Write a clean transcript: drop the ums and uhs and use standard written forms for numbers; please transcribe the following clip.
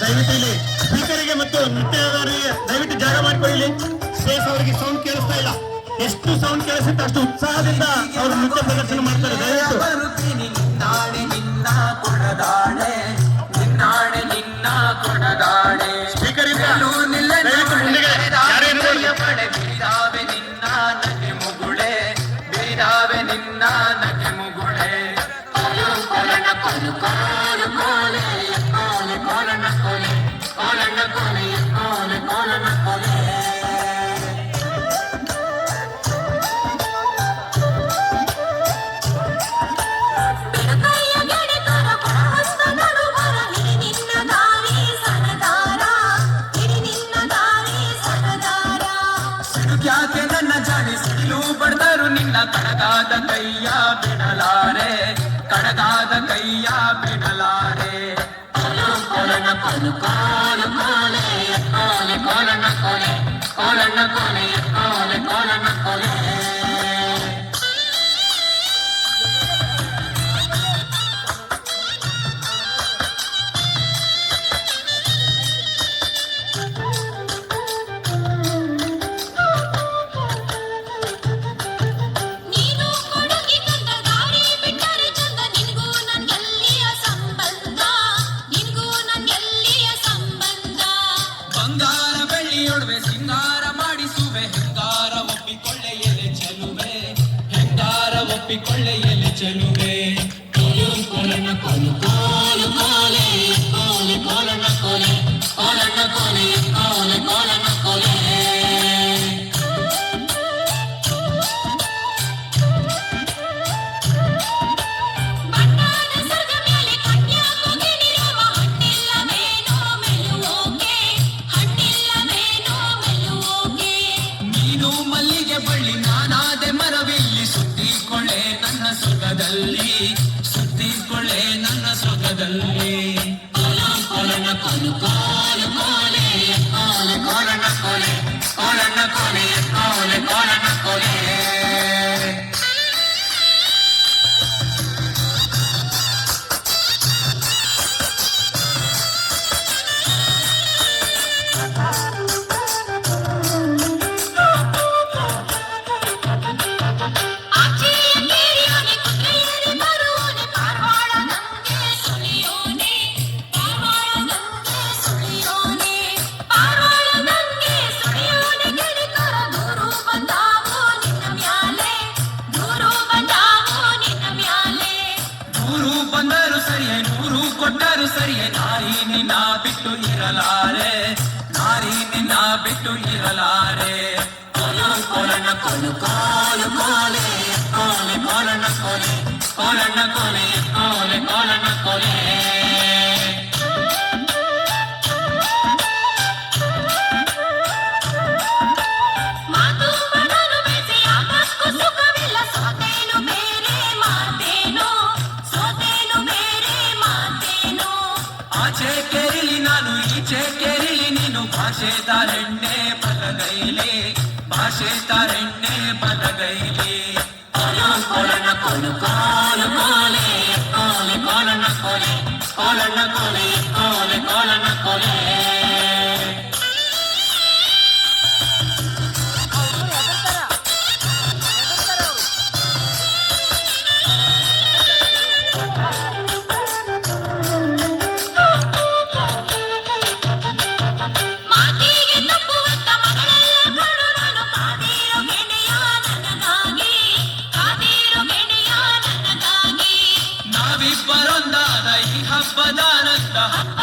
ದಯವಿಟ್ಟು ಇಲ್ಲಿ ಸ್ಪೀಕರಿಗೆ ಮತ್ತು ನೃತ್ಯಗಾರರಿಗೆ ದಯವಿಟ್ಟು ಜಾಗ ಮಾಡಿಕೊಳ್ಳಿ. ಸ್ಟೇಜ್ ಅವರಿಗೆ ಸೌಂಡ್ ಕೇಳಿಸ್ತಾ ಇಲ್ಲ. ಎಷ್ಟು ಸೌಂಡ್ ಕೇಳಿಸುತ್ತೆ ಅಷ್ಟು ಉತ್ಸಾಹದಿಂದ ಅವರು ನೃತ್ಯ ಪ್ರದರ್ಶನ ಮಾಡ್ತಾರೆ. ದಯವಿಟ್ಟು ಸ್ಪೀಕರ್ ಇಂದ ದಯವಿಟ್ಟು ಮುಂದೆ ಯಾರೇ ಯಾಕೆ ನನ್ನ ಜಾಣಿ ಸಿಡಿಲು ಬಡ್ದರು ನಿನ್ನ ಕಡಗಾದ ಕೈಯ ಬಿಡಲಾರೆ, ಕಡಗಾದ ಕೈಯ ಬಿಡಲಾರೆ. ಕೋಲನ ಕೋಲು ಕೋಲು ಕೋಲೆ ಕೋಲೆ ಕೋಲನ ಕೋಲೆ ಕೋಲನ ಕೋಲೆ ಕೋಲೆ ಕೋಲನ ಕೋಲೆ. ಬಂಗಾರ ಬೆಳ್ಳಿಯೊಡವೆ ಸಿಂಗಾರ ಮಾಡಿಸುವೆ, ಹೆಂಗಾರ ಒಪ್ಪಿಕೊಳ್ಳೆ ಎಲೆ ಚೆಲುವೆ, ಹೆಂಗಾರ ಒಪ್ಪಿಕೊಳ್ಳೆ ಎಲೆ ಚೆಲುವೆ. ಕೋಲನ ಕೋಲು ಕೋಲು ಕೋಲೆ ಕೋಲೆ ಕೋಲನ ಕೋಲೆ ಕೋಲನ ಕೋಲೆ ಕೋಲೆ ಕೋಲನ ಕೋಲೆ. ಬಳ್ಳಿ ನಾನಾದೆ ಮರವಿಲ್ಲಿ ಸುತ್ತಿಕೊಳ್ಳೆ ನನ್ನ ಸೊಗದಲ್ಲಿ, ಸುತ್ತಿಕೊಳ್ಳೆ ನನ್ನ ಸೊಗದಲ್ಲಿ. ಕೋಲನ ಕೋಲು ಕೋಲು ಕೋಲೆ ಕೋಲೆ ಕೋಲನ ಕೋಲೆ ಕೋಲನ ಕೋಲೆ ಕೋಲೆ ಕೋಲನ ಕೋಲೆ. ಬಂದರು ಸರಿಯೇ ನೂರು ಕೊಟ್ಟರು ಸರಿಯೇ, ನಾರಿ ನಿನ್ನ ಬಿಟ್ಟು ಇರಲಾರೆ, ನಾರಿ ನಿನ್ನ ಬಿಟ್ಟು ಇರಲಾರೆ. ಕೋಲನ ಕೋಲು ಕೋಲು ಕೋಲೆ ಕೋಲೆ ಕೋಲನ ಕೋಲೆ ಕೋಲನ ಕೋಲೆ ಕೋಲೆ ಕೋಲನ ಕೋಲೆ. ಆಚೆ ಕೇರಿಲಿ ನಾನು ಈಚೆ ಕೇರಿಲಿ ನೀನು, ಭಾಷೆ ತಾರೆಣ್ಣೆ ಬಲಗೈಲಿ, ಭಾಷೆ ತಾರೆಣ್ಣೆ ಬಲಗೈಲಿ. ಕೋಲನ ಕೋಲು ಕೋಲು ಕೋಲೆ ಕೋಲೆ ಕೋಲನ ಕೋಲೆ ಕೋಲನ ಕೋಲೆ ಕೋಲೆ ಕೋಲನ ಕೋಲೆ. ನಾವಿಬ್ಬರೊಂದಾದ ಈ ಹಬ್ಬದಾನಂದ ಹಬ್ಬ